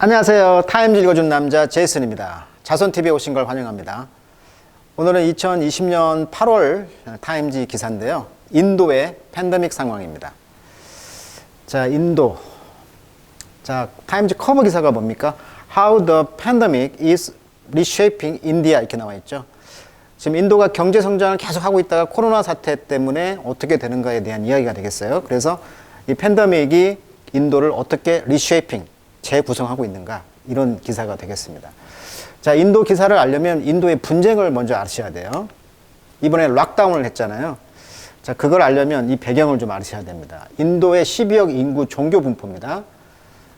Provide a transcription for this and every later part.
안녕하세요. 타임즈 읽어준 남자 제이슨입니다. 자손TV에 오신 걸 환영합니다. 오늘은 2020년 8월 타임즈 기사인데요. 인도의 팬데믹 상황입니다. 자, 인도. 자, 타임즈 커버 기사가 뭡니까? How the pandemic is reshaping India 이렇게 나와 있죠. 지금 인도가 경제 성장을 계속 하고 있다가 코로나 사태 때문에 어떻게 되는가에 대한 이야기가 되겠어요. 그래서 이 팬데믹이 인도를 어떻게 리쉐이핑, 재구성하고 있는가, 이런 기사가 되겠습니다. 자, 인도 기사를 알려면 인도의 분쟁을 먼저 아셔야 돼요. 이번에 락다운을 했잖아요. 자, 그걸 알려면 이 배경을 좀 아셔야 됩니다. 인도의 12억 인구 종교 분포입니다.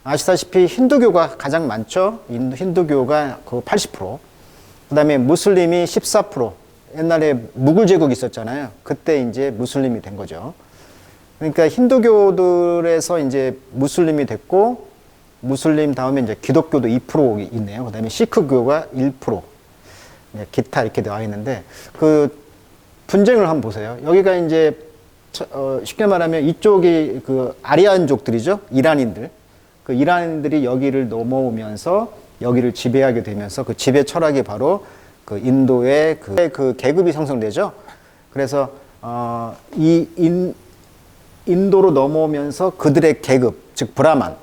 아시다시피 힌두교가 가장 많죠. 힌두교가 그 80%, 그 다음에 무슬림이 14%. 옛날에 무굴 제국이 있었잖아요. 그때 이제 무슬림이 된 거죠. 그러니까 힌두교들에서 이제 무슬림이 됐고, 무슬림 다음에 이제 기독교도 2% 있네요. 그 다음에 시크교가 1%, 기타 이렇게 나와 있는데, 그 분쟁을 한번 보세요. 여기가 이제, 쉽게 말하면 이쪽이 그 아리안족들이죠. 이란인들. 그 이란인들이 여기를 넘어오면서 여기를 지배하게 되면서 그 지배 철학이 바로 그 인도의 그 계급이 형성되죠. 그래서, 인도로 넘어오면서 그들의 계급, 즉 브라만,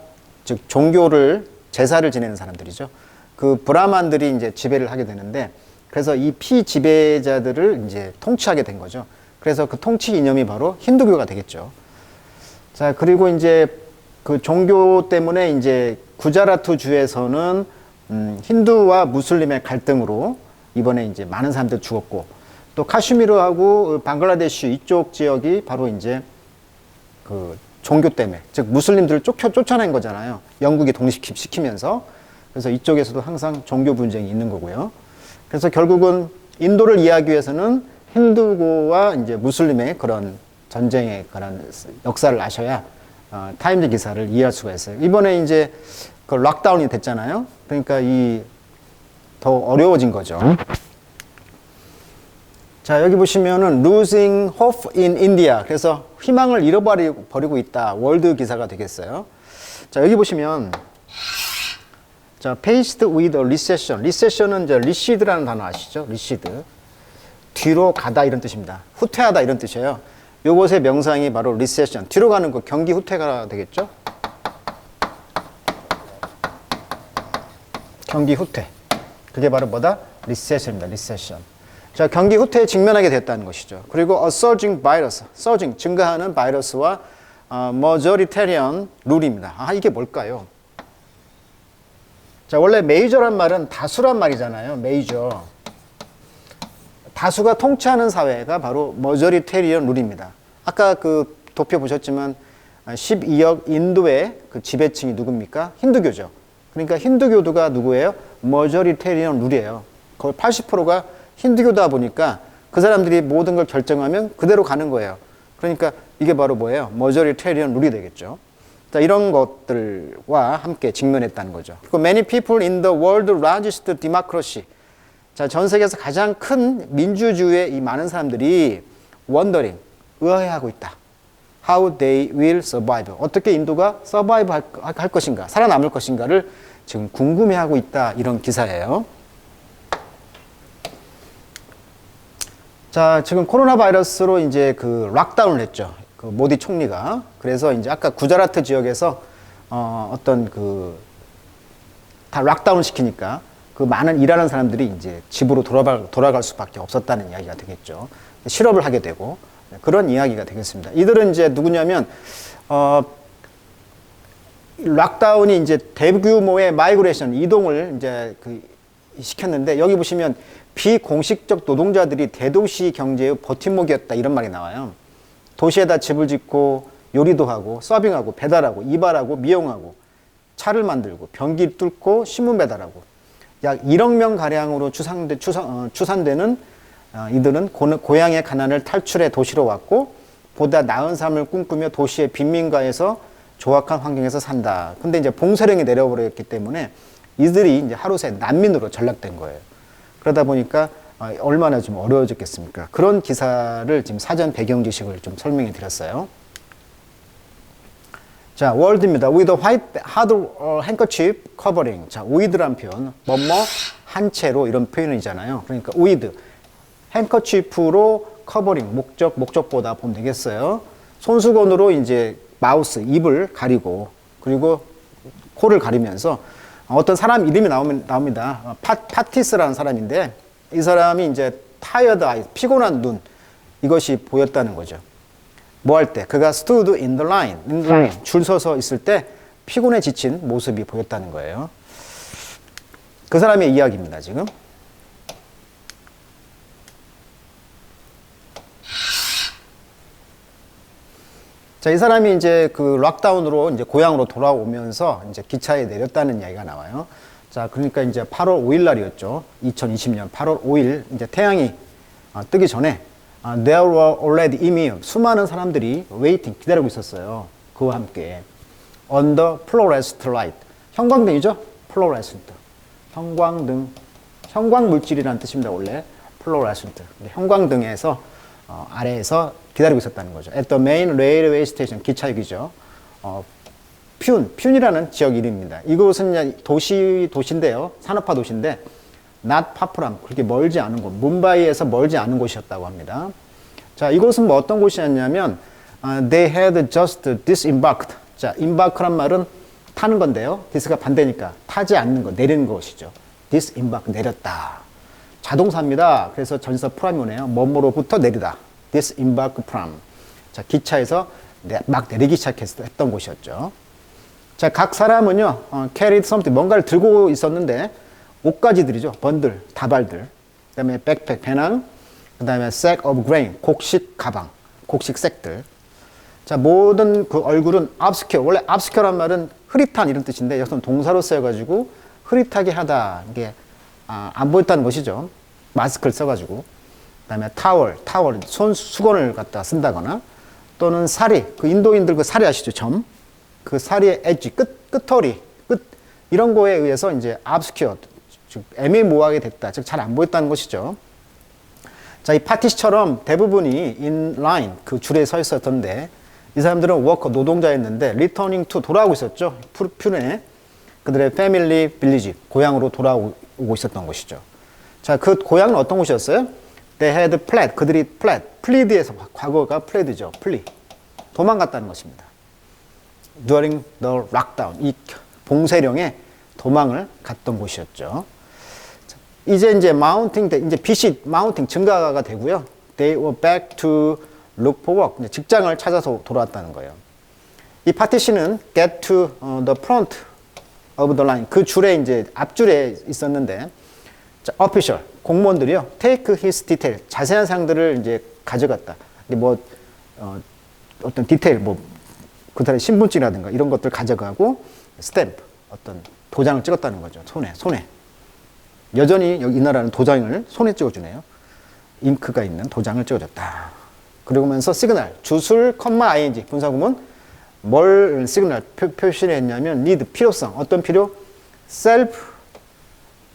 즉 종교를 제사를 지내는 사람들이죠. 그 브라만들이 이제 지배를 하게 되는데, 그래서 이 피지배자들을 이제 통치하게 된 거죠. 그래서 그 통치 이념이 바로 힌두교가 되겠죠. 자, 그리고 이제 그 종교 때문에 이제 구자라트 주에서는 힌두와 무슬림의 갈등으로 이번에 이제 많은 사람들 죽었고, 또 카슈미르하고 방글라데시 이쪽 지역이 바로 이제 그 종교 때문에, 즉 무슬림들을 쫓아낸 거잖아요. 영국이 독립시키면서. 그래서 이쪽에서도 항상 종교 분쟁이 있는 거고요. 그래서 결국은 인도를 이해하기 위해서는 힌두교와 이제 무슬림의 그런 전쟁의 그런 역사를 아셔야 타임즈 기사를 이해할 수가 있어요. 이번에 이제 그 락다운이 됐잖아요. 그러니까 더 어려워진 거죠. 자, 여기 보시면은 losing hope in India. 그래서 희망을 잃어버리고 있다. 월드 기사가 되겠어요. 자, 여기 보시면 자, faced with a recession. recession은 이제 reced라는 단어 아시죠? recede. 뒤로 가다 이런 뜻입니다. 후퇴하다 이런 뜻이에요. 요것의 명상이 바로 recession. 뒤로 가는 거, 경기 후퇴가 되겠죠? 경기 후퇴. 그게 바로 뭐다? recession입니다. recession. 자, 경기 후퇴에 직면하게 됐다는 것이죠. 그리고 a surging virus, surging, 증가하는 바이러스와 majoritarian 룰입니다. 아, 이게 뭘까요? 자, 원래 메이저란 말은 다수란 말이잖아요. 메이저. 다수가 통치하는 사회가 바로 majoritarian 룰입니다. 아까 그 도표 보셨지만 12억 인도의 그 지배층이 누굽니까? 힌두교죠. 그러니까 힌두교도가 누구예요? majoritarian 룰이에요. 거의 80%가 힌두교다 보니까 그 사람들이 모든 걸 결정하면 그대로 가는 거예요. 그러니까 이게 바로 뭐예요? majoritarian 룰이 되겠죠. 자, 이런 것들과 함께 직면했다는 거죠. 그리고 many people in the world largest democracy. 자, 전 세계에서 가장 큰 민주주의의 이 많은 사람들이 wondering, 의아해하고 있다. How they will survive. 어떻게 인도가 survive 할 것인가, 살아남을 것인가를 지금 궁금해하고 있다. 이런 기사예요. 자, 지금 코로나 바이러스로 이제 그 락다운을 했죠. 그 모디 총리가. 그래서 이제 아까 구자라트 지역에서 어떤 다 락다운 시키니까 그 많은 일하는 사람들이 이제 집으로 돌아갈 수밖에 없었다는 이야기가 되겠죠. 실업을 하게 되고 그런 이야기가 되겠습니다. 이들은 이제 누구냐면 락다운이 이제 대규모의 마이그레이션 이동을 이제 시켰는데, 여기 보시면 비공식적 노동자들이 대도시 경제의 버팀목이었다 이런 말이 나와요. 도시에다 집을 짓고 요리도 하고 서빙하고 배달하고 이발하고 미용하고 차를 만들고 변기 뚫고 신문 배달하고 약 1억 명 가량으로 추산되는 이들은 고향의 가난을 탈출해 도시로 왔고 보다 나은 삶을 꿈꾸며 도시의 빈민가에서 조악한 환경에서 산다. 근데 이제 봉쇄령이 내려버렸기 때문에 이들이 이제 하루새 난민으로 전락된 거예요. 그러다 보니까 얼마나 좀 어려워졌겠습니까? 그런 기사를 지금 사전 배경 지식을 좀 설명해 드렸어요. 자, word입니다. with a white hard handkerchief covering. 자, with란 표현. 뭐뭐 한 채로 이런 표현이잖아요. 그러니까 with handkerchief로 covering 목적보다 보면 되겠어요. 손수건으로 이제 마우스 입을 가리고 그리고 코를 가리면서 어떤 사람 이름이 나옵니다. 파티스라는 사람인데 이 사람이 이제 tired eye, 피곤한 눈 이것이 보였다는 거죠. 뭐 할 때? 그가 stood in the line, 줄 서서 있을 때 피곤해 지친 모습이 보였다는 거예요. 그 사람의 이야기입니다, 지금. 자, 이 사람이 이제 그 락다운으로 이제 고향으로 돌아오면서 이제 기차에 내렸다는 이야기가 나와요. 자, 그러니까 이제 8월 5일 날이었죠. 2020년 8월 5일 이제 태양이 뜨기 전에 there were already 이미 수많은 사람들이 waiting 기다리고 있었어요. 그와 함께 on the fluorescent light 형광등이죠. fluorescent 형광등 형광 물질이라는 뜻입니다. 원래 fluorescent 형광등에서 아래에서 기다리고 있었다는 거죠. At the main railway station 기차역이죠. 튠이라는 지역 이름입니다. 이곳은 도시인데요. 산업화 도시인데 not 파프람 그렇게 멀지 않은 곳, 뭄바이에서 멀지 않은 곳이었다고 합니다. 자, 이곳은 뭐 어떤 곳이었냐면 they had just disembarked. 자, embark란 말은 타는 건데요. this가 반대니까 타지 않는 거, 내리는 것이죠. disembark 내렸다. 자동사입니다. 그래서 전치사 프람이 오네요. 뭐뭐로부터 내리다. disembark from. 자, 기차에서 막 내리기 시작했던 곳이었죠. 자, 각 사람은요, carried something, 뭔가를 들고 있었는데, 옷가지들이죠. 번들, 다발들. 그 다음에 백팩, 배낭. 그 다음에 sack of grain, 곡식 가방, 곡식 색들. 자, 모든 그 얼굴은 obscure. 원래 obscure란 말은 흐릿한 이런 뜻인데, 여기서는 동사로 쓰여가지고, 흐릿하게 하다. 이게, 안 보였다는 것이죠. 마스크를 써가지고. 그 다음에 타월, 수건을 갖다 쓴다거나, 또는 사리, 그 인도인들 그 사리 아시죠? 점. 그 사리의 엣지, 끝털이, 이런 거에 의해서 이제 obscure, 즉 애매모호하게 됐다. 즉 잘 안 보였다는 것이죠. 자, 이 파티시처럼 대부분이 in line, 그 줄에 서 있었던데, 이 사람들은 워커, 노동자였는데, returning to, 돌아오고 있었죠. 퓨네. 그들의 패밀리 빌리지, 고향으로 돌아오고 있었던 것이죠. 자, 그 고향은 어떤 곳이었어요? They had fled, 그들이 plead에서 과거가 plead죠. flee. 도망갔다는 것입니다. During the lockdown, 이 봉쇄령에 도망을 갔던 곳이었죠. 이제 마운팅, 이제 빛이 마운팅 증가가 되고요. They were back to look for work. 이제 직장을 찾아서 돌아왔다는 거예요. 이 파티시는 get to the front of the line. 그 줄에 이제 앞줄에 있었는데, 자, official 공무원들이요. Take his detail. 자세한 사항들을 이제 가져갔다. 뭐 어떤 디테일, 뭐 그 사람의 신분증이라든가 이런 것들 가져가고 스탬프, 어떤 도장을 찍었다는 거죠. 손에. 여전히 여기 이 나라는 도장을 손에 찍어주네요. 잉크가 있는 도장을 찍어줬다. 그러면서 시그널, 주술, 컴마, ing, 분사구문, 뭘 시그널 표시를 했냐면 need, 필요성, 어떤 필요? self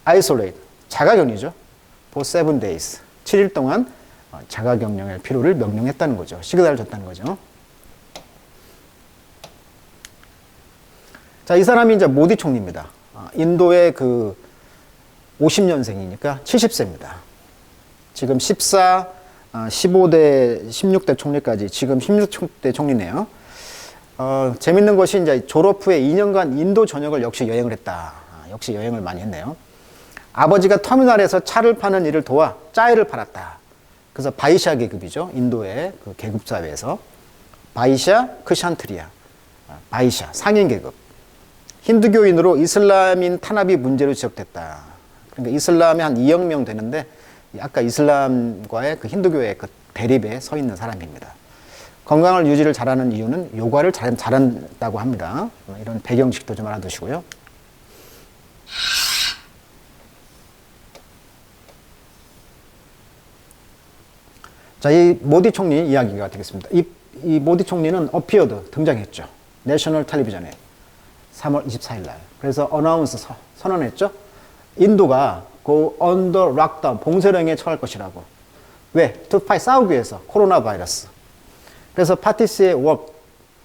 isolate, 자가격리죠. for 7 days, 7일 동안 자가격령할 필요를 명령했다는 거죠. 시그널을 줬다는 거죠. 자, 이 사람이 이제 모디 총리입니다. 인도의 그 50년생이니까 70세입니다. 지금 14, 15대, 16대 총리까지 지금 16대 총리네요. 재밌는 것이 이제 졸업 후에 2년간 인도 전역을 역시 여행을 했다. 역시 여행을 많이 했네요. 아버지가 터미널에서 차를 파는 일을 도와 짜이를 팔았다. 그래서 바이샤 계급이죠. 인도의 그 계급 사회에서. 바이샤, 크샨트리아. 바이샤, 상인 계급. 힌두교인으로 이슬람인 탄압이 문제로 지적됐다. 그러니까 이슬람이 한 2억 명 되는데 아까 이슬람과의 그 힌두교의 그 대립에 서 있는 사람입니다. 건강을 유지를 잘하는 이유는 요가를 잘한다고 합니다. 이런 배경식도 좀 알아두시고요. 자, 이 모디 총리 이야기가 되겠습니다. 이 모디 총리는 appeared, 등장했죠. 내셔널 텔레비전에 3월 24일 날. 그래서 어나운스 선언했죠. 인도가 go under lockdown, 봉쇄령에 처할 것이라고. 왜? To fight, 싸우기 위해서. 코로나 바이러스. 그래서 파티시의 work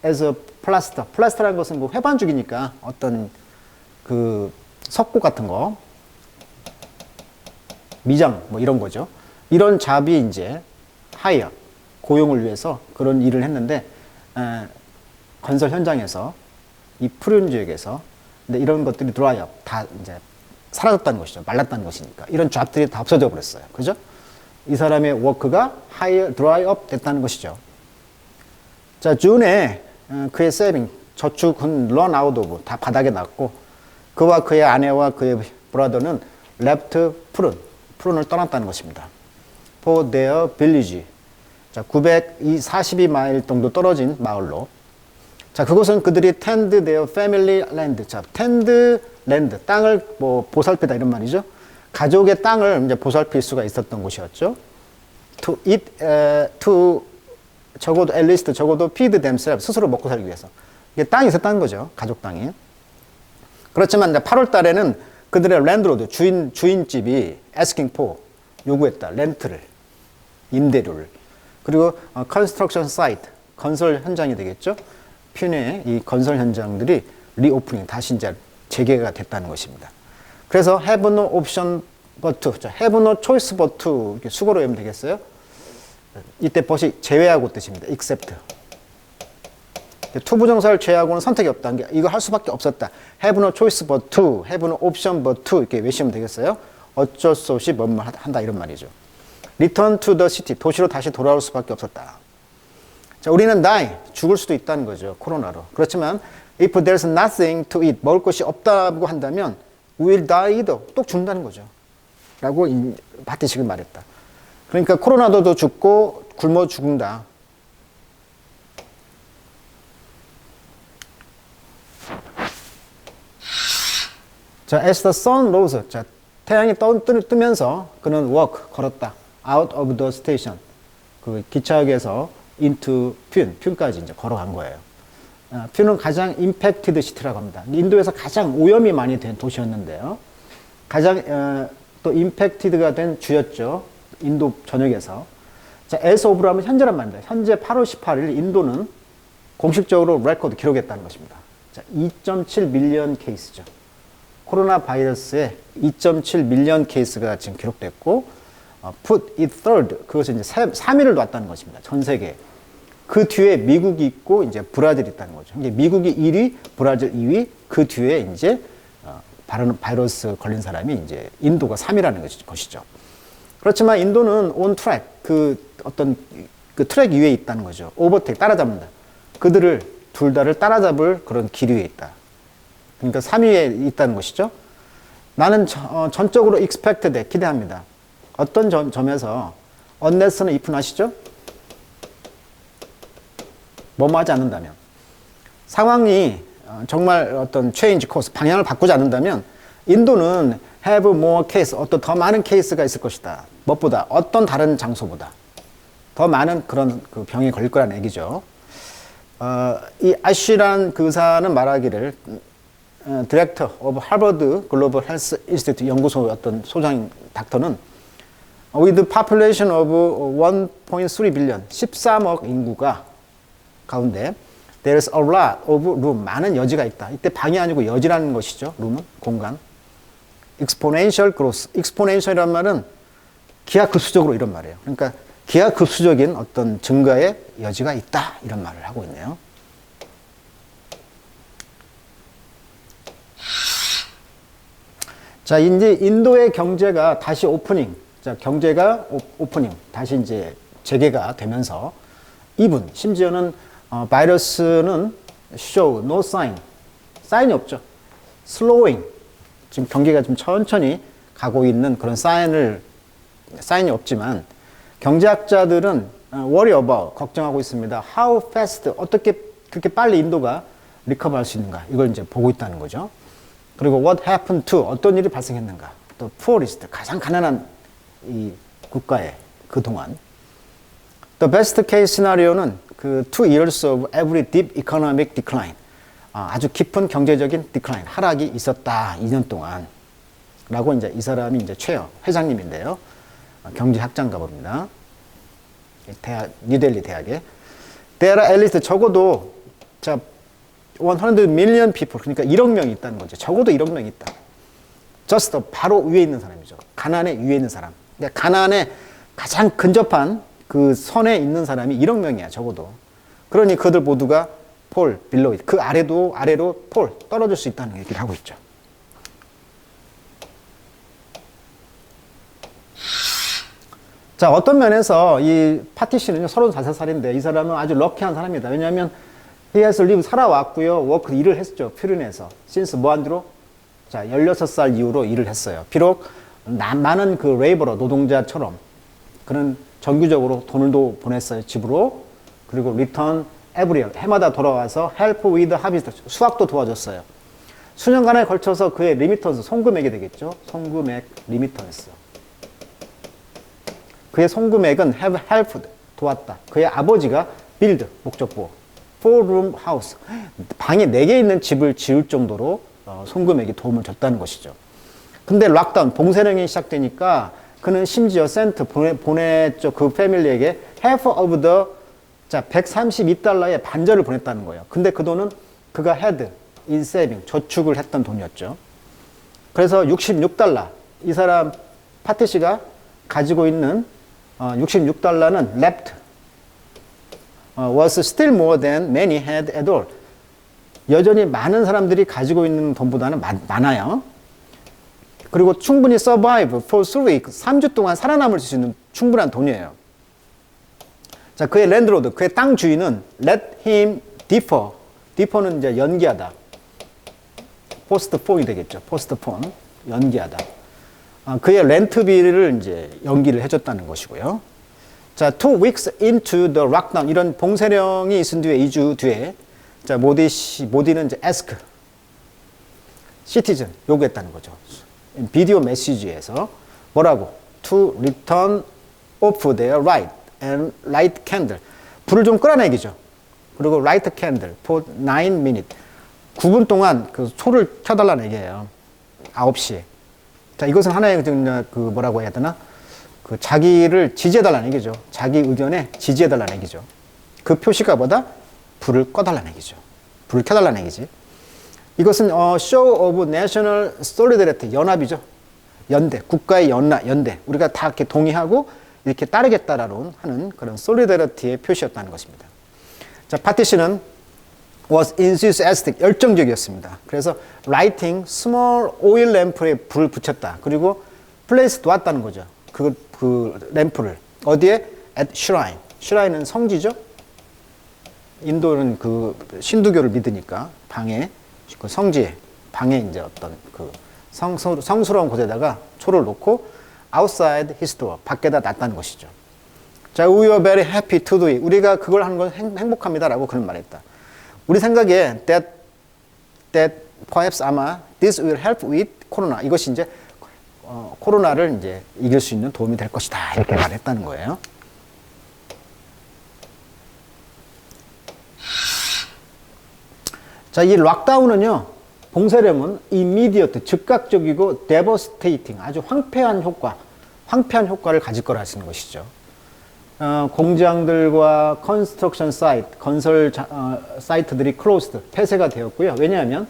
as a 플라스터. 플라스터라는 것은 뭐 회반죽이니까 어떤 그 석고 같은 거, 미장 뭐 이런 거죠. 이런 잡이 이제 하이어, 고용을 위해서 그런 일을 했는데 건설 현장에서 이 푸른 지역에서 근데 이런 것들이 드라이업 다 이제 사라졌다는 것이죠. 말랐다는 것이니까 이런 잡들이 다 없어져 버렸어요. 그죠? 이 사람의 워크가 하이어 드라이업 됐다는 것이죠. 자, 준에 그의 세빙 저축은 런 아웃 오브 다 바닥에 났고 그와 그의 아내와 그의 브라더는 left 푸른을 떠났다는 것입니다. For their village. 자, 942마일 정도 떨어진 마을로. 자, 그곳은 그들이 tend their family land. 자, tend land. 땅을 뭐 보살피다 이런 말이죠. 가족의 땅을 이제 보살필 수가 있었던 곳이었죠. To eat, 적어도 at least 적어도 feed themselves. 스스로 먹고 살기 위해서. 이게 땅이 있었다는 거죠. 가족 땅이. 그렇지만 이제 8월 달에는 그들의 랜드로드 주인집이 asking for 요구했다. 렌트를 임대료를 그리고 construction site 건설 현장이 되겠죠. 퓨네의 이 건설 현장들이 리오프닝 다시 이제 재개가 됐다는 것입니다. 그래서 have no option but to, have no choice but to 이렇게 수거로 외우면 되겠어요. 이때 but이 제외하고 뜻입니다. except 투부정사를 제외하고는 선택이 없다. 이거 할 수밖에 없었다. have no choice but to, have no option but to 이렇게 외우시면 되겠어요. 어쩔 수 없이 뭐뭐 한다 이런 말이죠. Return to the city, 도시로 다시 돌아올 수밖에 없었다. 자, 우리는 die, 죽을 수도 있다는 거죠. 코로나로. 그렇지만 if there's nothing to eat, 먹을 것이 없다고 한다면 we will die either, 또 죽는다는 거죠. 라고 바티식은 말했다. 그러니까 코로나도 죽고 굶어 죽는다. 자, as the sun rose, 자, 태양이 뜨면서 그는 walk, 걸었다. out of the station. 그 기차역에서 into 튠까지 이제 걸어간 거예요. 튠은 가장 impacted city라고 합니다. 인도에서 가장 오염이 많이 된 도시였는데요. 가장 또 impacted가 된 주였죠. 인도 전역에서. 자, as of로 하면 현재란 말입니다. 현재 8월 18일 인도는 공식적으로 레코드 기록했다는 것입니다. 자, 2.7 밀리언 케이스죠. 코로나 바이러스에 2.7 밀리언 케이스가 지금 기록됐고 put it third, 그것을 이제 3위를 놨다는 것입니다. 전 세계. 그 뒤에 미국이 있고 이제 브라질이 있다는 거죠. 이게 미국이 1위, 브라질 2위, 그 뒤에 이제 바이러스 걸린 사람이 이제 인도가 3위라는 것이죠. 그렇지만 인도는 on track, 그 어떤 그 트랙 위에 있다는 거죠. 오버테이크, 따라잡는다. 그들을 둘 다를 따라잡을 그런 길 위에 있다. 그러니까 3위에 있다는 것이죠. 나는 전적으로 expected, 기대합니다. 어떤 점에서 unless는 if는 아시죠? 뭐뭐 하지 않는다면. 상황이 정말 어떤 change course, 방향을 바꾸지 않는다면 인도는 have more case, 어떤 더 많은 케이스가 있을 것이다. 무엇보다, 어떤 다른 장소보다 더 많은 그런 그 병이 걸릴 거라는 얘기죠. 이 아쉬란 그 의사는 말하기를 디렉터 오브 하버드 글로벌 헬스 인스티튜트 연구소 어떤 소장 닥터는 with population of 1.3 billion 13억 인구가 가운데 there's a lot of room 많은 여지가 있다. 이때 방이 아니고 여지라는 것이죠. room은 공간. exponential growth. exponential이란 말은 기하급수적으로 이런 말이에요. 그러니까 기하급수적인 어떤 증가의 여지가 있다 이런 말을 하고 있네요. 자, 이제 인도의 경제가 다시 오프닝, 자, 경제가 오프닝, 다시 이제 재개가 되면서 even 심지어는 바이러스는 show no sign, 사인이 없죠. slowing, 지금 경기가 좀 천천히 가고 있는 그런 사인이 없지만 경제학자들은 worry about, 걱정하고 있습니다. How fast, 어떻게 그렇게 빨리 인도가 리커버할 수 있는가, 이걸 이제 보고 있다는 거죠. 그리고 what happened to, 어떤 일이 발생했는가. 또 poorest, 가장 가난한 이 국가에 그동안. The best case scenario는 그 2 years of every deep economic decline. 아주 깊은 경제적인 decline, 하락이 있었다. 2년 동안. 라고 이제 이 사람이 이제 최여 회장님인데요. 경제학자인가 봅니다. 뉴델리 대학에. There are at least 적어도 자 100 million people, 그러니까 1억 명이 있다는 거죠. 적어도 1억 명이 있다. just 바로 위에 있는 사람이죠. 가난의 위에 있는 사람. 그러니까 가난에 가장 근접한 그 선에 있는 사람이 1억 명이야, 적어도. 그러니 그들 모두가 폴, 빌로우, 그 아래로 폴, 떨어질 수 있다는 얘기를 하고 있죠. 자, 어떤 면에서 이 파티시는요, 34살인데 이 사람은 아주 럭키한 사람입니다. 왜냐하면 he has lived, 살아왔고요, 워크, 일을 했죠, 퓨린에서. since 무한대로, 자, 16살 이후로 일을 했어요. 비록 많은 그 레이버러, 노동자처럼 그는 정규적으로 돈을 보냈어요, 집으로. 그리고 return every year, 해마다 돌아와서 help with harvest, 수확도 도와줬어요. 수년간에 걸쳐서 그의 리미턴스, 송금액이 되겠죠. 송금액 리미턴스. 그의 송금액은 have helped, 도왔다. 그의 아버지가 build, 목적보, 4room house, 방이 4개 있는 집을 지을 정도로 송금액이 도움을 줬다는 것이죠. 근데 락다운, 봉쇄령이 시작되니까 그는 심지어 센트 보냈죠. 그 패밀리에게 half of the, 자, $132의 반절을 보냈다는 거예요. 근데 그 돈은 그가 had in saving, 저축을 했던 돈이었죠. 그래서 $66, 이 사람 파티시가 가지고 있는 $66는 left was still more than many had at all. 여전히 많은 사람들이 가지고 있는 돈보다는 많아요. 그리고 충분히 survive for 3weeks, 3주 동안 살아남을 수 있는 충분한 돈이에요. 자, 그의 랜드로드, 그의 땅 주인은 let him defer. defer는 이제 연기하다. postpone이 되겠죠. postpone, 연기하다. 그의 렌트비를 이제 연기를 해줬다는 것이고요. 자, 2 weeks into the lockdown, 이런 봉쇄령이 있은 뒤에 2주 뒤에, 자, 모디는 이제 ask, citizen, 요구했다는 거죠. 비디오 메시지에서 뭐라고? To return off their light and light candle. 불을 좀 끌어내기죠. 그리고 light candle for 9 minutes. 9분 동안 그 소를 켜달라는 얘기예요. 9시에. 자, 이것은 하나의 그 뭐라고 해야 되나? 그 자기를 지지해달라는 얘기죠. 자기 의견에 지지해달라는 얘기죠. 그 표시가 뭐다? 불을 꺼달라는 얘기죠. 불을 켜달라는 얘기지. 이것은 show of national solidarity, 연합이죠. 연대, 국가의 연대. 우리가 다 이렇게 동의하고 이렇게 따르겠다라는 하는 그런 solidarity의 표시였다는 것입니다. 자, 파티시는 was enthusiastic, 열정적이었습니다. 그래서 lighting small oil lamp에 불을 붙였다. 그리고 place 놨다는 거죠. 그 램프를 어디에? at shrine. shrine은 성지죠. 인도는 그 신두교를 믿으니까 방에, 그 성지에, 방에 이제 어떤 그 성스러운 곳에다가 초를 놓고 outside his door, 밖에다 놨다는 것이죠. 자, we were very happy to do it. 우리가 그걸 하는 건 행복합니다라고 그런 말했다. 우리 생각에 that perhaps 아마 this will help with corona. 이것이 이제 코로나를 이제 이길 수 있는 도움이 될 것이다. 이렇게 말했다는 거예요. 자, 이 락다운은요, 봉쇄령은 immediate, 즉각적이고 devastating, 아주 황폐한 효과를 가질 거라 하시는 것이죠. 공장들과 컨스트럭션 사이트, 건설 사이트들이 closed, 폐쇄가 되었고요. 왜냐하면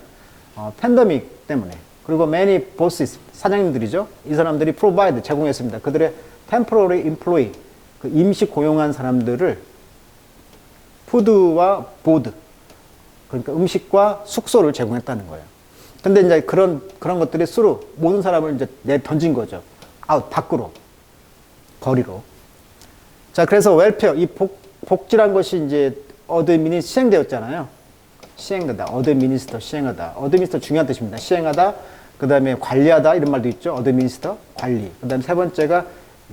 팬데믹 때문에. 그리고 many bosses, 사장님들이죠. 이 사람들이 provide, 제공했습니다. 그들의 temporary employee, 그 임시 고용한 사람들을 푸드와 보드, 그러니까 음식과 숙소를 제공했다는 거예요. 근데 이제 그런 것들이 수로 모든 사람을 이제 던진 거죠. 아웃, 밖으로, 거리로. 자, 그래서 웰페어, 이 복지란 것이 이제 어드민이 시행되었잖아요. 시행하다, 어드미니스터, 시행하다. 어드미니스터 중요한 뜻입니다. 시행하다, 그 다음에 관리하다, 이런 말도 있죠. 어드미니스터, 관리. 그 다음에 세 번째가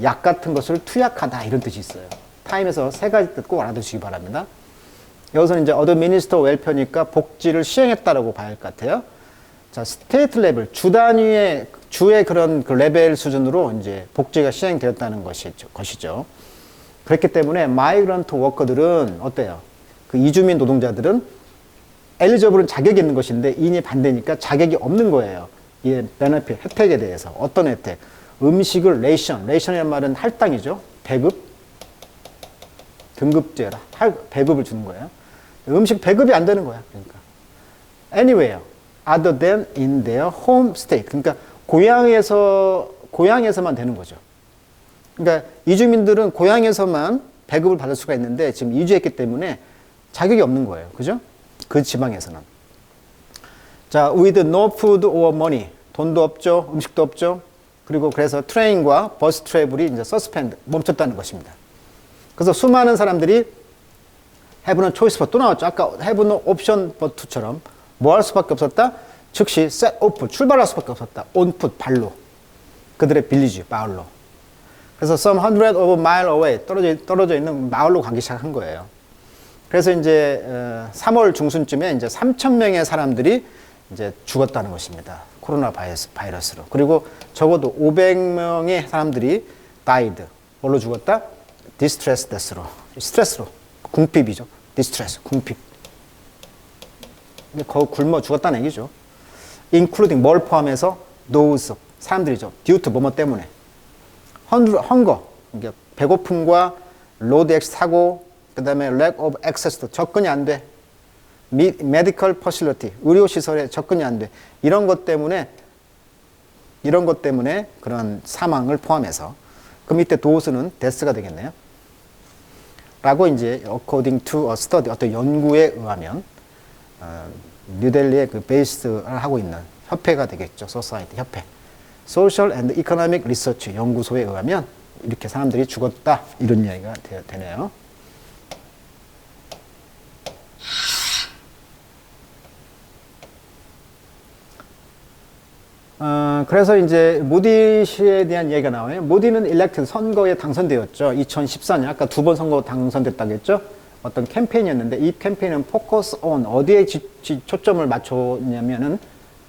약 같은 것을 투약하다, 이런 뜻이 있어요. 타임에서 세 가지 뜻 꼭 알아두시기 바랍니다. 여기서는 이제 어드미니스터 웰페어니까 복지를 시행했다라고 봐야 할 것 같아요. 자, 스테이트 레벨, 주의 그런 그 레벨 수준으로 이제 복지가 시행되었다는 것이죠. 그렇기 때문에 마이그런트 워커들은 어때요? 그 이주민 노동자들은 엘리저블은 자격이 있는 것인데 인이 반대니까 자격이 없는 거예요. 이 베네핏, 혜택에 대해서. 어떤 혜택? 음식을 레이션이란 말은 할당이죠. 배급, 등급제라, 배급을 주는 거예요. 음식 배급이 안 되는 거야. 그러니까 anywhere other than in their home state. 그러니까 고향에서만 되는 거죠. 그러니까 이주민들은 고향에서만 배급을 받을 수가 있는데 지금 이주했기 때문에 자격이 없는 거예요. 그죠? 그 지방에서는. 자, with no food or money. 돈도 없죠. 음식도 없죠. 그리고 그래서 트레인과 버스 트래블이 이제 서스펜드, 멈췄다는 것입니다. 그래서 수많은 사람들이 have no choice but 또 나왔죠. 아까 have no option but처럼 뭐 할 수밖에 없었다? 즉시 set off, 출발할 수밖에 없었다. on foot, 발로. 그들의 빌리지, 마을로. 그래서 some hundred of mile away, 떨어져 있는 마을로 가기 시작한 거예요. 그래서 이제 3월 중순쯤에 이제 3,000명의 사람들이 이제 죽었다는 것입니다. 코로나 바이러스로. 그리고 적어도 500명의 사람들이 died. 뭘로 죽었다? distress death로. 스트레스로. 궁핍이죠. distress, 궁핍. 근데 거의 굶어 죽었다는 얘기죠. including 뭘 포함해서? those. 사람들이죠. due to 뭐뭐 때문에. hunger. 그러니까 배고픔과 road accident 사고, 그 다음에 lack of access, 접근이 안 돼. medical facility, 의료시설에 접근이 안 돼. 이런 것 때문에 그런 사망을 포함해서. 그럼 이때 도수는 death가 되겠네요. 라고 이제 according to a study, 어떤 연구에 의하면 뉴델리에 그 베이스를 하고 있는 협회가 되겠죠. 소사이티 협회. Social and Economic Research 연구소에 의하면 이렇게 사람들이 죽었다. 이런 이야기가 되네요. 그래서 이제 모디씨에 대한 얘기가 나와요. 모디는 일렉트 선거에 당선되었죠. 2014년 아까 2번 선거 당선됐다고 했죠. 어떤 캠페인이었는데 이 캠페인은 focus on 어디에 초점을 맞췄냐면은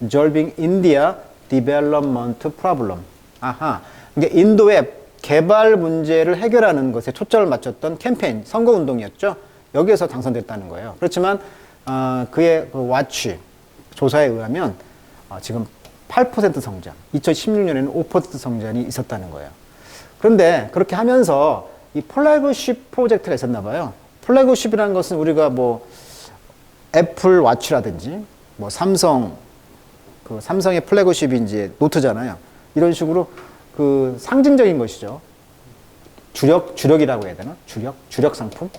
solving India development problem. 아하. 이게 인도의 개발 문제를 해결하는 것에 초점을 맞췄던 캠페인, 선거 운동이었죠. 여기에서 당선됐다는 거예요. 그렇지만 그의 그 와치 조사에 의하면 지금 8% 성장, 2016년에는 5% 성장이 있었다는 거예요. 그런데 그렇게 하면서 이 플래그십 프로젝트가 있었나 봐요. 플래그십이라는 것은 우리가 뭐 애플 와치라든지 뭐 삼성의 플래그십이 이제 노트잖아요. 이런 식으로 그 상징적인 것이죠. 주력이라고 해야 되나? 주력 상품?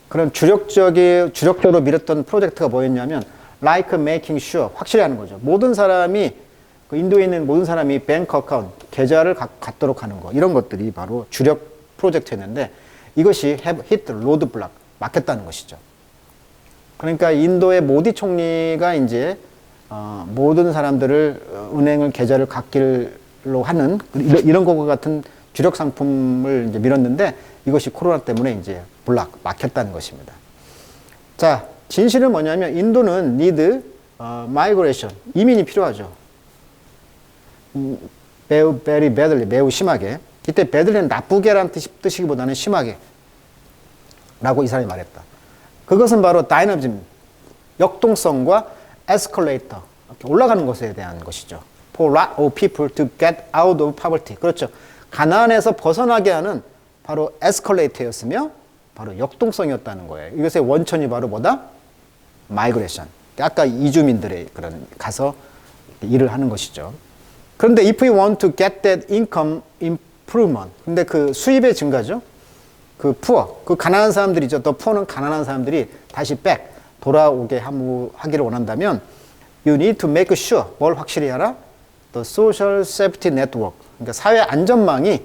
그런 주력적으로 밀었던 프로젝트가 뭐였냐면 like making sure, 확실히 하는 거죠. 모든 사람이, 그 인도에 있는 모든 사람이 뱅크 어카운트, 계좌를 갖도록 하는 거. 이런 것들이 바로 주력 프로젝트였는데 이것이 have hit roadblock, 막혔다는 것이죠. 그러니까 인도의 모디 총리가 이제 모든 사람들을 은행을 계좌를 갖기로 하는 이런 것과 같은 주력 상품을 이제 밀었는데 이것이 코로나 때문에 이제 막혔다는 것입니다. 자, 진실은 뭐냐면 인도는 need migration, 이민이 필요하죠. very badly, 매우 심하게. 이때 badly는 나쁘게라는 뜻이기보다는 심하게 라고 이 사람이 말했다. 그것은 바로 다이너미즘, 역동성과 에스컬레이터, 올라가는 것에 대한 것이죠. For a lot of people to get out of poverty. 그렇죠. 가난에서 벗어나게 하는 바로 에스컬레이터였으며 바로 역동성이었다는 거예요. 이것의 원천이 바로 뭐다? 마이그레이션. 아까 이주민들의 그런 가서 일을 하는 것이죠. 그런데 if we want to get that income improvement. 근데 그 수입의 증가죠. 그 poor, 그 가난한 사람들이죠. 더 poor는 가난한 사람들이 다시 back, 돌아오게 하기를 원한다면 you need to make sure, 뭘 확실히 하라? The social safety network. 그러니까 사회 안전망이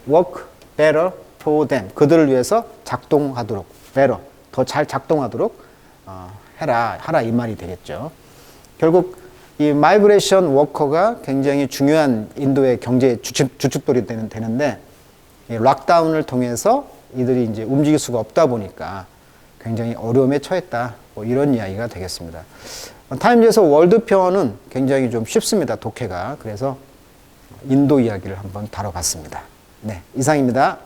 work better for them. 그들을 위해서 작동하도록, better, 더 잘 작동하도록 하라 이 말이 되겠죠. 결국 이 마이그레이션 워커가 굉장히 중요한 인도의 경제 주축돌이 되는데 이 락다운을 통해서 이들이 이제 움직일 수가 없다 보니까 굉장히 어려움에 처했다. 뭐 이런 이야기가 되겠습니다. 타임즈에서 월드편은 굉장히 좀 쉽습니다. 독해가. 그래서 인도 이야기를 한번 다뤄봤습니다. 네, 이상입니다.